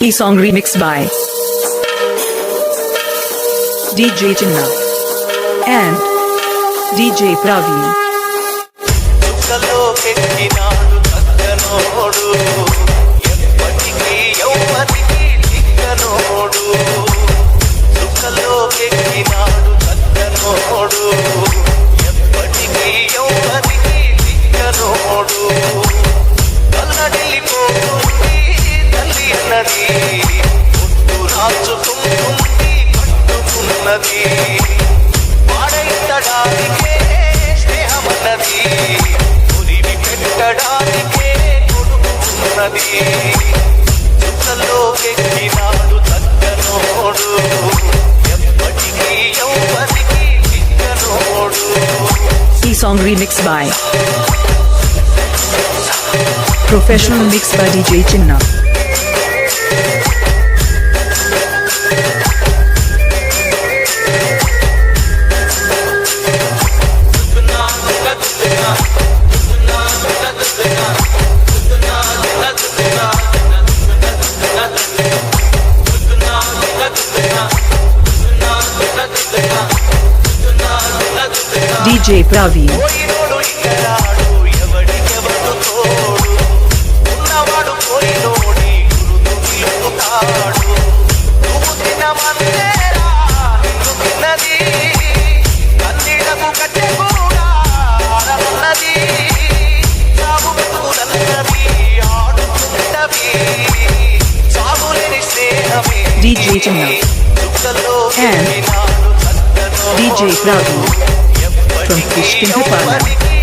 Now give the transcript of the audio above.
E song remixed by DJ Chinna and DJ Praveen. E song remixed by Professional mix by DJ Chinna. DJ Praveen. DJ Chinna and DJ Praveen from Kishkin Hipana.